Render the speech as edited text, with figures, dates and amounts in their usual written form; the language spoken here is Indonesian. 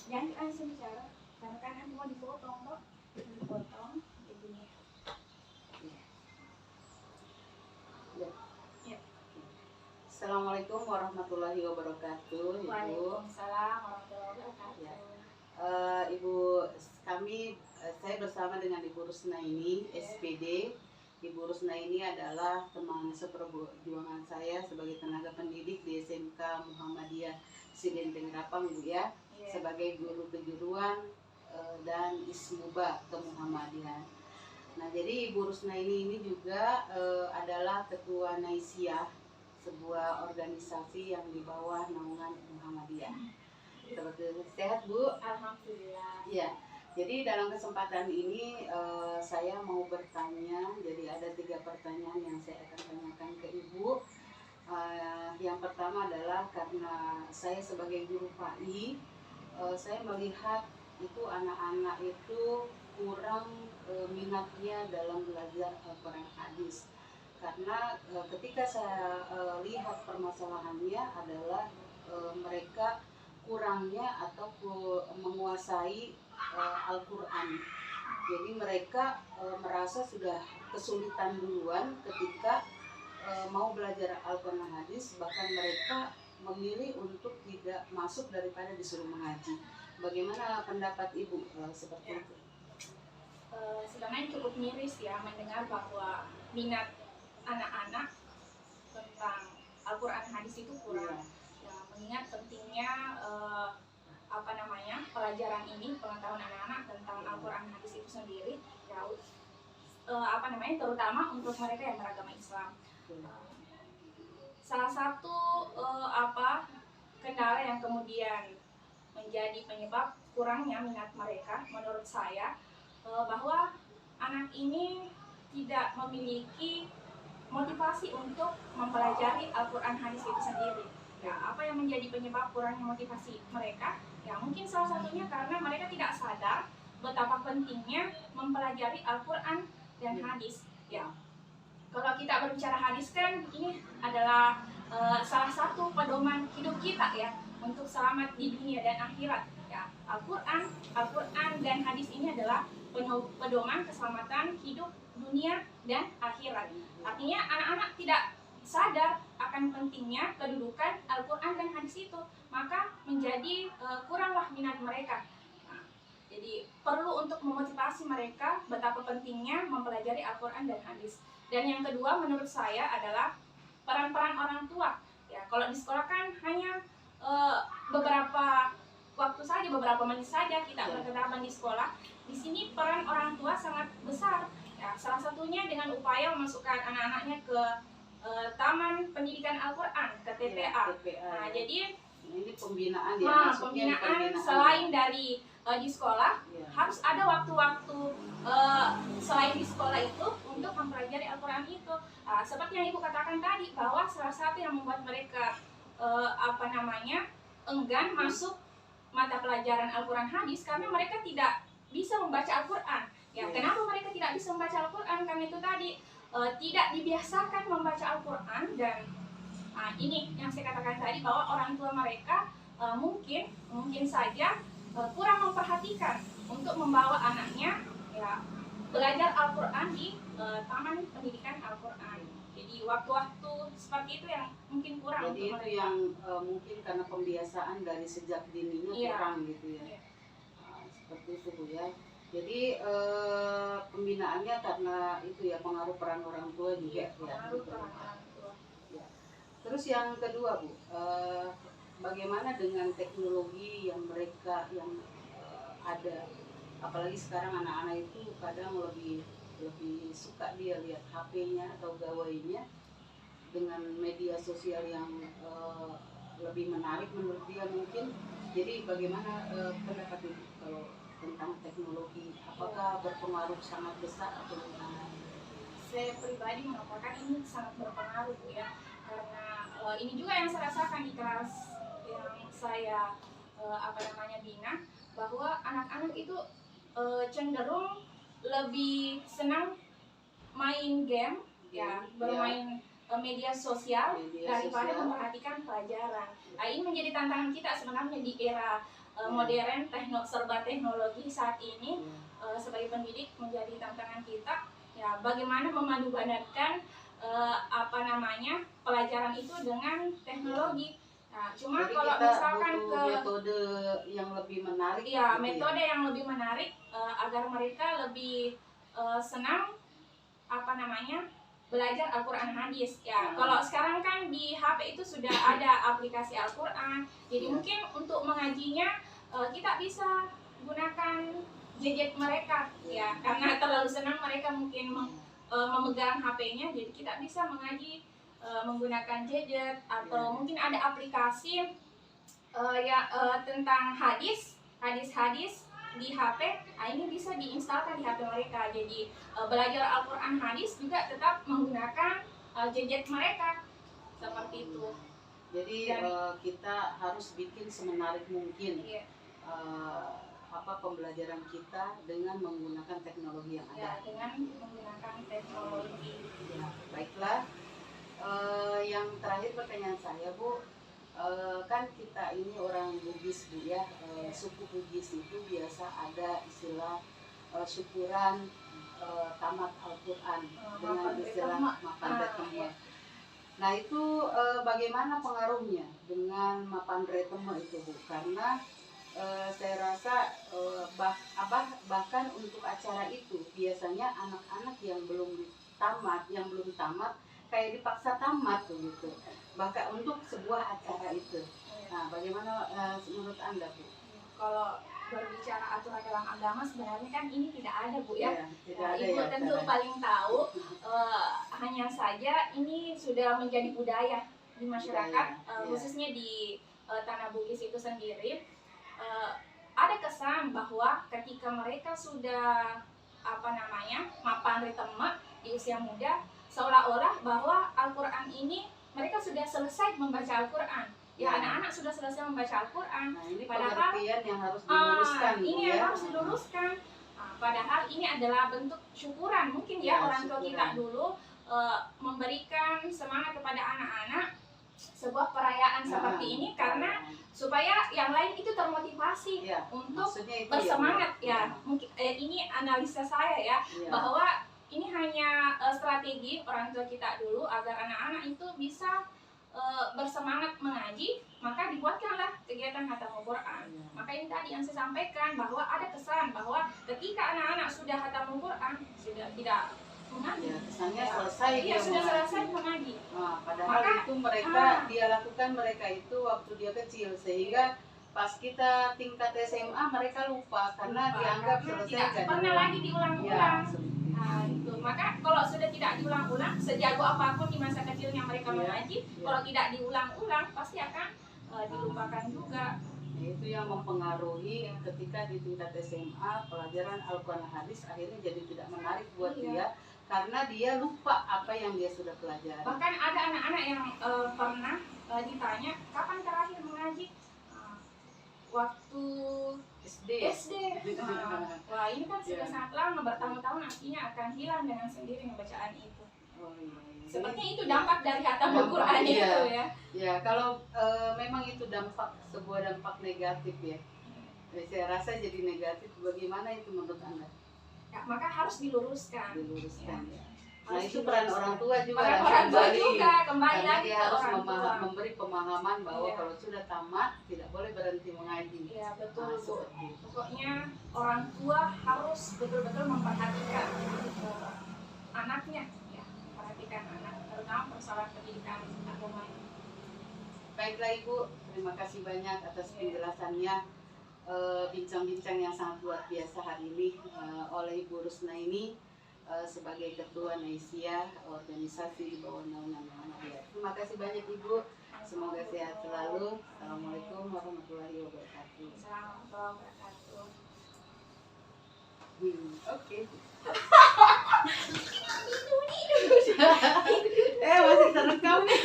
jangan langsung bicara karena kan aku mau dipotong kok, dipotong begini. Ya. Assalamualaikum warahmatullahi wabarakatuh, Ibu. Waalaikumsalam warahmatullahi wabarakatuh. Ya. Ibu, saya bersama dengan Ibu Rusnaini, SPD. Ibu Rusnaini adalah teman seperjuangan saya sebagai tenaga pendidik di SMK Muhammadiyah Sidendeng Rapang, Bu ya, sebagai guru kejuruan dan ismuba kemuhammadiyahan. Nah, jadi Ibu Rusnaini ini juga adalah ketua Naisiyah, sebuah organisasi yang di bawah naungan Muhammadiyah. Seperti sehat, Bu? Alhamdulillah. Ya. Jadi dalam kesempatan ini saya mau bertanya. Jadi ada 3 pertanyaan yang saya akan tanyakan ke Ibu. Yang pertama adalah karena saya sebagai guru PAI, saya melihat itu anak-anak itu kurang minatnya dalam belajar Al-Quran hadis. Karena ketika saya lihat permasalahannya adalah mereka kurangnya atau menguasai Al-Quran. Jadi mereka merasa sudah kesulitan duluan ketika mau belajar Al-Quran hadis, bahkan mereka memilih untuk tidak masuk daripada disuruh mengaji. Bagaimana pendapat Ibu seperti itu? Sebenarnya cukup miris ya mendengar bahwa minat anak-anak tentang Al-Quran hadis itu kurang. Ya, mengingat pentingnya pelajaran ini, pengetahuan anak-anak tentang Al-Quran hadis itu sendiri, ya, terutama untuk mereka yang beragama Islam. Salah satu kendala yang kemudian menjadi penyebab kurangnya minat mereka, menurut saya, bahwa anak ini tidak memiliki motivasi untuk mempelajari Al-Quran hadis itu sendiri. Ya, apa yang menjadi penyebab kurangnya motivasi mereka? Ya, mungkin salah satunya karena mereka tidak sadar betapa pentingnya mempelajari Al-Quran dan hadis. Ya, kalau kita berbicara hadis kan ini adalah salah satu pedoman hidup kita ya untuk selamat di dunia dan akhirat. Ya, Al-Quran dan hadis ini adalah pedoman keselamatan hidup dunia dan akhirat. Artinya anak-anak tidak sadar akan pentingnya kedudukan Al-Quran dan hadis itu, maka menjadi kuranglah minat mereka. Nah, jadi perlu untuk memotivasi mereka betapa pentingnya mempelajari Al-Quran dan hadis. Dan yang kedua menurut saya adalah peran-peran orang tua. Ya, kalau di sekolah kan hanya beberapa waktu saja, beberapa menit saja kita berkegiatan di sekolah. Di sini peran orang tua sangat besar. Ya, salah satunya dengan upaya memasukkan anak-anaknya ke Taman Pendidikan Al-Quran, ke TPA. Nah, jadi ini pembinaan ya, pembinaan selain dari di sekolah, harus ada waktu-waktu selain di sekolah itu untuk mempelajari Al-Quran itu. Seperti yang Ibu katakan tadi, bahwa salah satu yang membuat mereka enggan masuk mata pelajaran Al-Quran hadis karena mereka tidak bisa membaca Al-Quran. Ya, kenapa mereka tidak bisa membaca Al-Quran? Karena itu tadi tidak dibiasakan membaca Al-Quran. Dan ini yang saya katakan tadi, bahwa orang tua mereka mungkin saja kurang memperhatikan untuk membawa anaknya ya belajar Al-Quran di Taman Pendidikan Al-Quran. Jadi waktu-waktu seperti itu yang mungkin kurang. Jadi itu yang mungkin karena pembiasaan dari sejak dininya kurang gitu ya. Seperti itu Bu ya. Jadi pembinaannya karena itu ya pengaruh peran orang tua juga pengaruh peran orang tua. Ya. Terus yang kedua Bu, bagaimana dengan teknologi yang ada, apalagi sekarang anak-anak itu kadang lebih suka dia lihat HP-nya atau gawainya dengan media sosial yang lebih menarik menurut dia mungkin. Jadi bagaimana pendapat Ibu kalau tentang teknologi, apakah berpengaruh sangat besar atau bagaimana? Saya pribadi mengatakan ini sangat berpengaruh ya, karena ini juga yang saya rasakan di kelas yang saya bina, bahwa anak-anak itu cenderung lebih senang main game ya, bermain media sosial daripada memperhatikan pelajaran. Nah, ini menjadi tantangan kita sebenarnya di era modern, serba teknologi saat ini. Sebagai pendidik menjadi tantangan kita, ya bagaimana memadupadankan pelajaran itu dengan teknologi. Nah, cuma jadi kalau kita misalkan butuh metode yang lebih menarik. ya gitu metode yang lebih menarik agar mereka lebih senang belajar Al-Quran hadis ya. Kalau sekarang kan di HP itu sudah ada aplikasi Al-Quran, jadi mungkin untuk mengajinya kita bisa gunakan gadget mereka ya, karena terlalu senang mereka mungkin memegang HP-nya, jadi kita bisa mengaji menggunakan gadget atau mungkin ada aplikasi tentang hadis di HP. Nah, ini bisa diinstalkan di HP mereka, jadi belajar Al-Quran hadis juga tetap menggunakan gadget mereka seperti itu. Jadi kita harus bikin semenarik mungkin pembelajaran kita dengan menggunakan teknologi yang ada. Ya, dengan menggunakan teknologi. Ya, baiklah. Yang terakhir pertanyaan saya, Bu, kan kita ini orang Bugis, Bu ya. Suku Bugis itu biasa ada istilah syukuran tamat Al-Quran dengan istilah mapan reteme. Nah itu bagaimana pengaruhnya dengan mapan reteme itu, Bu? Karena saya rasa bahkan untuk acara itu biasanya anak-anak yang belum tamat kayak dipaksa tamat begitu, bahkan untuk sebuah acara itu. Nah, bagaimana menurut Anda, Bu? Kalau berbicara aturan dalam agama sebenarnya kan ini tidak ada, Bu ya. Tidak ada, Ibu ya, tentu paling tahu. Hanya saja ini sudah menjadi budaya di masyarakat, khususnya di tanah Bugis itu sendiri. Ada kesan bahwa ketika mereka sudah mapan reteme di usia muda, seolah-olah bahwa Al-Quran ini mereka sudah selesai membaca Al-Quran. Ya, anak-anak sudah selesai membaca Al-Quran. Nah, ini padahal pengertian yang harus diluruskan. Ini yang harus diluruskan. Padahal ini adalah bentuk syukuran mungkin orang tua kita dulu memberikan semangat kepada anak-anak sebuah perayaan seperti ini, karena supaya yang lain itu termotivasi untuk bersemangat mungkin ini analisa saya bahwa ini hanya strategi orang tua kita dulu agar anak-anak itu bisa bersemangat mengaji, maka dibuatkanlah kegiatan khatam Al-Quran. Maka ini tadi yang saya sampaikan, bahwa ada kesan bahwa ketika anak-anak sudah khatam Al-Quran sudah tidak mengaji. Kesannya selesai sudah selesai mengaji. Padahal itu dia lakukan itu waktu dia kecil, sehingga pas kita tingkat SMA mereka lupa karena dianggap selesai. Tidak pernah lagi diulang-ulang. Itu. Maka kalau sudah tidak diulang-ulang, sejago apapun di masa kecilnya mereka mengaji, kalau tidak diulang-ulang pasti akan dilupakan juga. Itu yang mempengaruhi ketika di tingkat SMA pelajaran Al-Quran hadis akhirnya jadi tidak menarik buat dia, karena dia lupa apa yang dia sudah pelajari. Bahkan ada anak-anak yang pernah ditanya kapan terakhir mengaji, waktu SD. Wah, ini kan sudah sangat lama, bertahun-tahun artinya akan hilang dengan sendiri bacaan itu. Sepertinya itu dampak dari khatam Al-Quran itu ya. Ya, kalau memang itu sebuah dampak negatif ya. Saya rasa jadi negatif. Bagaimana itu menurut Anda? Ya, maka harus diluruskan. Nah, itu peran orang tua juga. Kembali lagi dia harus memberi pemahaman bahwa kalau sudah tamat tidak boleh berhenti mengaji. Ya, betul, Bu. Pokoknya orang tua harus betul-betul memperhatikan anaknya, memperhatikan anak, terutama persoalan pendidikan agama. Baiklah Ibu, terima kasih banyak atas penjelasannya. Bincang-bincang yang sangat luar biasa hari ini oleh Ibu Rusnaini sebagai Ketua Naisiyah, organisasi di bawah naungan Muhammadiyah. Terima kasih banyak Ibu, semoga sehat selalu. Assalamualaikum warahmatullahi wabarakatuh. Assalamualaikum warahmatullahi wabarakatuh. Oke. Masih terekam nih.